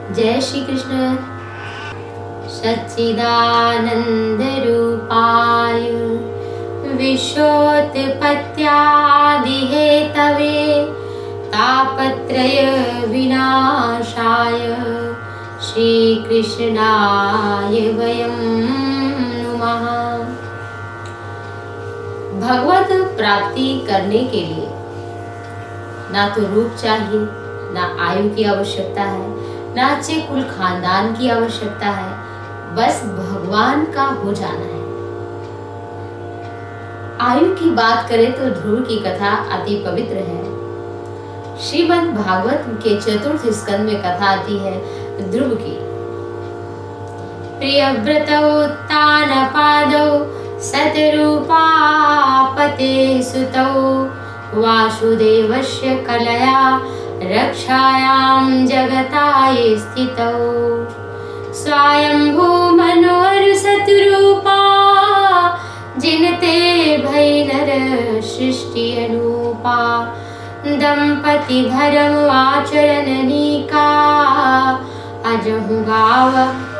जय श्री कृष्ण। सच्चिदानंद रूपाय विश्वोत्पत्त्यादि हेतवे तापत्रय विनाशाय श्री कृष्णाय वयं नमः। भगवत प्राप्ति करने के लिए ना तो रूप चाहिए, ना आयु की आवश्यकता है, ना अच्छे कुल खानदान की आवश्यकता है, बस भगवान का हो जाना है। आयु की बात करें तो ध्रुव की कथा अति पवित्र है। श्रीमद् भागवत के चतुर्थ स्कंद में कथा आती है ध्रुव की। प्रियव्रतौ उत्तानपादौ सतरूपापते सुतौ वासुदेवस्य कलया रक्षायां जगताय स्थितौ स्वयंभू मनोहर सतरूपा जिनते भई नर सृष्टि अनूपा दंपति धर्म आचरणनिका अजहु गाव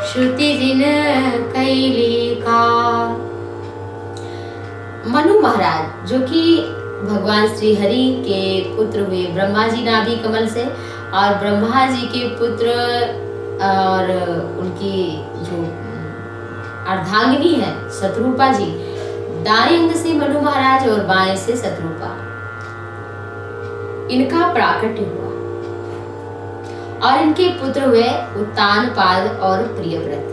श्रुति जिन कैलिका। मनु महाराज जो कि भगवान श्री हरि के पुत्र हुए, ब्रह्मा जी नाभि कमल से, और ब्रह्मा जी के पुत्र और उनकी जो अर्धांगिनी है शत्रुपा जी, दाएं अंग से मनु महाराज और बाएं से शत्रुपा, इनका प्राकट्य हुआ और इनके पुत्र हुए उत्तानपाद और प्रियव्रत।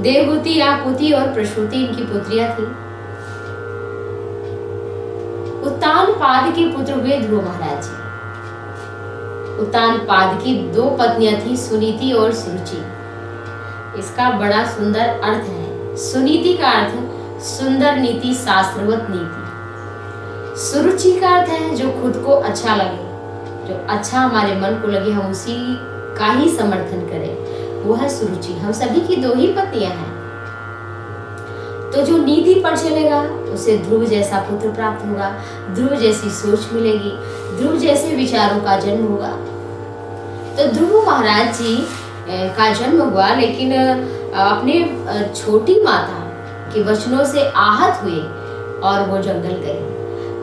देवहूति, आपूति और प्रसूति इनकी पुत्रियां थी। उत्तानपाद के पुत्र हुए ध्रुव महाराज जी। उत्तानपाद की दो पत्नियां थी, सुनीति और सुरुचि। इसका बड़ा सुंदर अर्थ है। सुनीति का अर्थ सुंदर नीति, शास्त्रवत नीति। सुरुचि का अर्थ है जो खुद को अच्छा लगे, जो अच्छा हमारे मन को लगे, हम उसी का ही समर्थन करें, वो है सुरुचि। हम सभी की दो ही पत्नियां हैं, तो जो नीति पर चलेगा उसे ध्रुव जैसा पुत्र प्राप्त होगा, ध्रुव जैसी सोच मिलेगी, ध्रुव जैसे विचारों का जन्म होगा। तो ध्रुव महाराज जी का जन्म हुआ, लेकिन अपने छोटी माता के वचनों से आहत हुए और वो जंगल गए।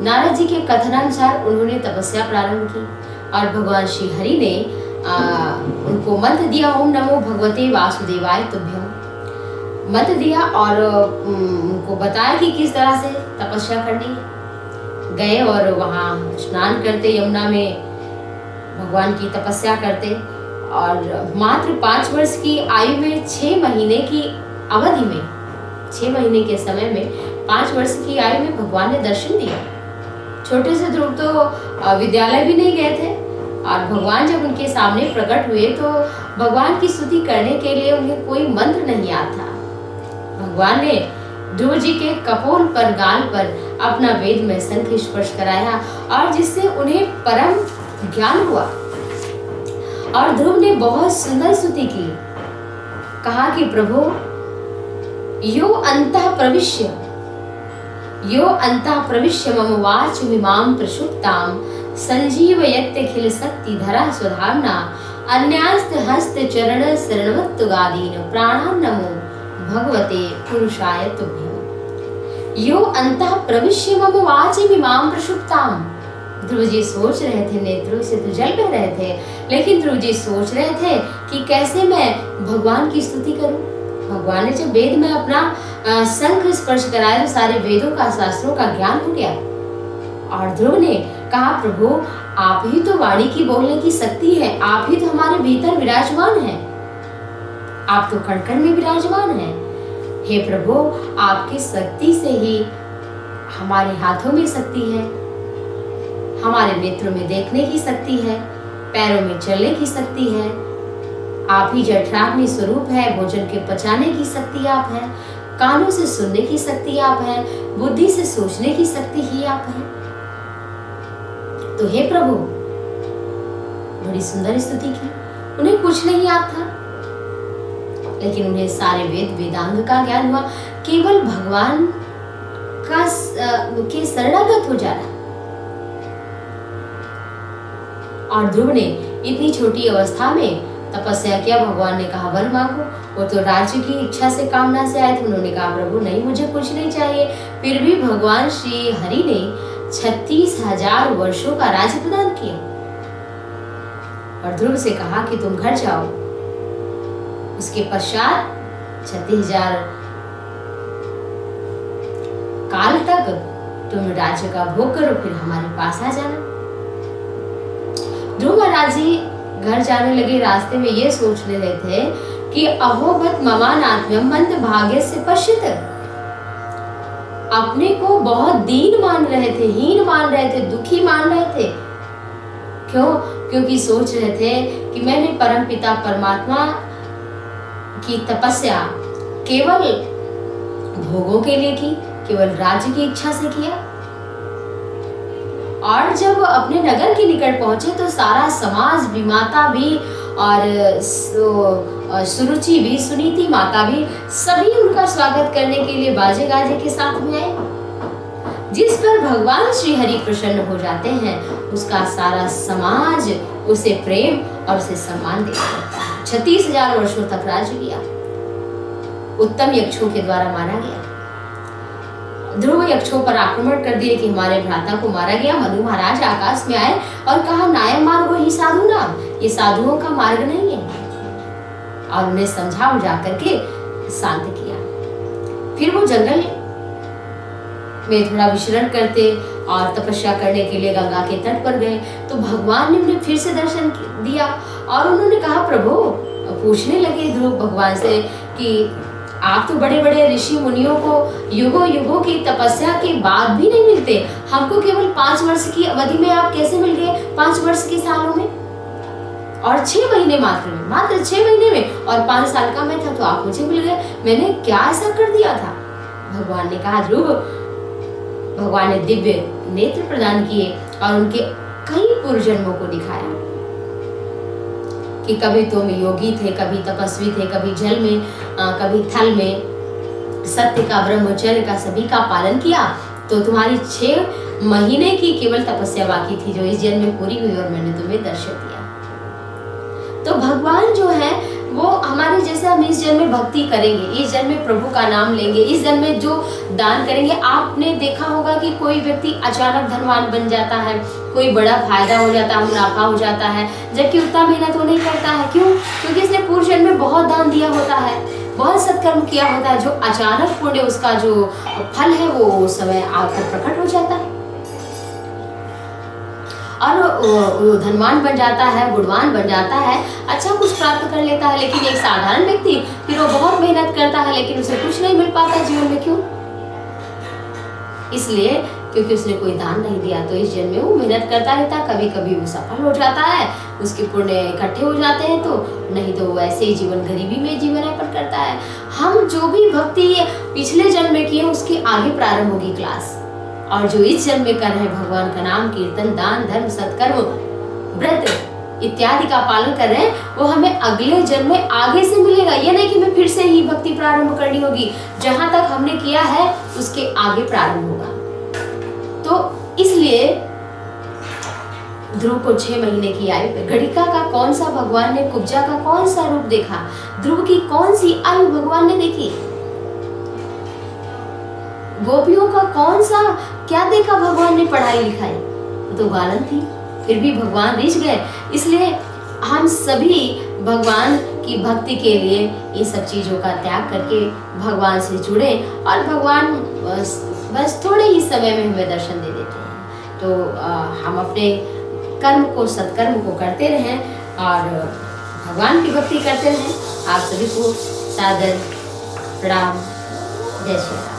नारद जी के कथनानुसार उन्होंने तपस्या प्रारंभ की और भगवान श्री हरि ने उनको मंत्र दिया, ओम नमो भगवते वासुदेवाय तुभ्यम मंत्र दिया और उनको बताया कि किस तरह से तपस्या करनी है। गए और वहाँ स्नान करते, यमुना में भगवान की तपस्या करते, और मात्र 5 वर्ष की आयु में 6 महीने की अवधि में, 6 महीने के समय में 5 वर्ष की आयु में भगवान ने दर्शन दिया। छोटे से ध्रुव तो विद्यालय भी नहीं गए थे, और भगवान जब उनके सामने प्रकट हुए तो भगवान की स्तुति करने के लिए उन्हें कोई मंत्र नहीं आता। भगवान ने ध्रुव जी के कपोल पर, गाल पर अपना वेद में शंख स्पर्श कराया और जिससे उन्हें परम ज्ञान हुआ। और ध्रुव ने बहुत सुंदर स्तुति की, कहा कि प्रभु यो अंतः प्रविश्य मम वाचमिमां प्रसुप्तां संजीवयत्यखिल शक्ति धरा स्वधाम्ना अन्यास्त हस्त चरण शरणवत्तुगादीन प्राणान् नमो भगवते पुरुषाय तुभ्यम्। यो अंतः प्रविश्य मम वाचमिमां प्रसुप्तां। ध्रुव जी सोच रहे थे, नेत्रों से तो जल बह रहे थे, लेकिन ध्रुव जी सोच रहे थे कि कैसे मैं भगवान की स्तुति करूं। भगवान ने जब वेद में अपना शंख स्पर्श कराया तो सारे वेदों का, शास्त्रों का ज्ञान हो गया। और ध्रुव ने कहा, प्रभु आप ही तो वाणी की बोलने की शक्ति है, आप ही तो हमारे भीतर विराजमान हैं, आप तो कण कण में विराजमान हैं। हे प्रभु, आपकी शक्ति से ही हमारे हाथों में शक्ति है, हमारे नेत्रों में देखने की शक्ति है, पैरों में चलने की शक्ति है, आप ही जठराग्नि स्वरूप है, भोजन के पचाने की शक्ति आप है, कानों से सुनने की शक्ति आप है, बुद्धि से सोचने की शक्ति ही आप है। तो हे प्रभु, बड़ी सुंदर स्तुति की। उन्हें कुछ नहीं आता था, लेकिन उन्हें सारे वेद वेदांग का ज्ञान हुआ। केवल भगवान का के शरणागत हो जाना। और ध्रुव ने इतनी छोटी अवस्था में तपस्या किया। भगवान ने कहा वर मांगो। वो तो राज्य की इच्छा से, कामना से आए थे। उन्होंने कहा प्रभु नहीं, मुझे कुछ नहीं चाहिए। फिर भी भगवान श्री हरि ने 36,000 वर्षों का राज्य प्रदान किया और ध्रुव से कहा कि तुम घर जाओ। उसके पश्चात 36,000 काल तक तुम राज्य का भोग करो, फिर हमारे पास आ जाना। ध्रुव महाराज जी घर जाने लगे। रास्ते में ये सोच रहे थे कि अहोबत ममानात्म्यम मंद भाग्य से पश्चित, अपने को बहुत दीन मान रहे थे, हीन मान रहे थे, दुखी मान रहे थे। क्यों? क्योंकि सोच रहे थे कि मैंने परमपिता परमात्मा की तपस्या केवल भोगों के लिए की, केवल राज्य की इच्छा से किया। और जब अपने नगर के निकट पहुंचे तो सारा समाज भी, माता भी और सुरुचि भी, सुनीति माता भी, सभी उनका स्वागत करने के लिए बाजे गाजे के साथ में आए। जिस पर भगवान श्री हरि प्रसन्न हो जाते हैं, उसका सारा समाज उसे प्रेम और उसे सम्मान देता है। 36,000 वर्षों तक राज्य किया। उत्तम यक्षों के द्वारा मारा गया। ध्रुव यक्षों पर आक्रमण कर दिए कि हमारे भ्राता को मारा गया। मनु महाराज आकाश में आए और कहा नायम मार्गो ही साधु नाम, ये साधुओं का मार्ग नहीं है, और उन्हें समझा बुझा करके शांत किया। फिर वो जंगल में थोड़ा विचरण करते और तपस्या करने के लिए गंगा के तट पर गए। तो भगवान ने उन्हें फिर से दर्शन दिया और उन्होंने कहा प्रभु, पूछने लगे ध्रुव भगवान से कि आप तो बड़े बड़े ऋषि मुनियों को युगों युगों की तपस्या के बाद भी नहीं मिलते, हमको केवल 5 वर्ष की अवधि में आप कैसे मिल गए? 5 वर्ष के सालों में और 6 महीने मात्र 6 महीने में, और 5 साल का मैं था तो आप मुझे मिल गए। मैंने क्या ऐसा कर दिया था? भगवान ने कहा ध्रुव, भगवान ने दिव्य नेत्र प्रदान किए और उनके कई पूर्व जन्मों को दिखाया कि कभी तुम योगी थे, कभी तपस्वी थे, कभी जल में, कभी थल में, सत्य का, ब्रह्मचर्य का, सभी का पालन किया। तो तुम्हारी 6 महीने की केवल तपस्या बाकी थी जो इस जन्म में पूरी हुई और मैंने तुम्हें दर्शन दिया। तो भगवान जो है वो हमारे जैसे, हम इस जन्म में भक्ति करेंगे, इस जन्म में प्रभु का नाम लेंगे, इस जन्म में जो दान करेंगे। आपने देखा होगा कि कोई व्यक्ति अचानक धनवान बन जाता है, कोई बड़ा फायदा हो जाता है, मुनाफा हो जाता है, जबकि उतना मेहनत वो नहीं करता है। क्यों? क्योंकि इसने पूर्व जन्म में बहुत दान दिया होता है, बहुत सत्कर्म किया होता है। जो अचानक पुण्य, उसका जो फल है वो उस समय आकर प्रकट हो जाता है और वो धनवान बन जाता है, गुणवान बन जाता है, अच्छा कुछ प्राप्त कर लेता है। लेकिन एक साधारण व्यक्ति फिर वो बहुत मेहनत करता है लेकिन उसे कुछ नहीं मिल पाता जीवन में। क्यों? इसलिए क्योंकि उसने कोई दान नहीं दिया। तो इस जन्म में वो मेहनत करता रहता, कभी कभी वो सफल हो जाता है, उसके पुण्य इकट्ठे हो जाते हैं, तो नहीं तो वो ऐसे ही जीवन, गरीबी में जीवन यापन करता है। हम जो भी भक्ति पिछले जन्म में किए उसकी आगे प्रारंभ होगी क्लास, और जो इस जन्म में कर रहे हैं भगवान का नाम, कीर्तन, दान, धर्म, सत्कर्म, व्रत इत्यादि का पालन कर रहे हैं, वो हमें अगले जन्म में आगे से मिलेगा। ये नहीं कि हमें फिर से ही भक्ति प्रारंभ करनी होगी, जहां तक हमने किया है उसके आगे प्रारंभ होगा। तो इसलिए ध्रुव को 6 महीने की आयु पे गणिका का कौन सा भगवान ने, कुब्जा का कौन सा रूप देखा, ध्रुव की कौन सी आयु भगवान ने देखी, गोपियों का कौन सा क्या देखा भगवान ने, पढ़ाई लिखाई तो गालन थी, फिर भी भगवान रिझ गए। इसलिए हम सभी भगवान की भक्ति के लिए ये सब चीजों का त्याग करके भगवान से जुड़े, और भगवान बस थोड़े ही समय में हमें दर्शन दे देते हैं। तो हम अपने कर्म को, सत्कर्म को करते रहें और भगवान की भक्ति करते रहें। आप सभी को सादर प्रणाम। जय श्री राम।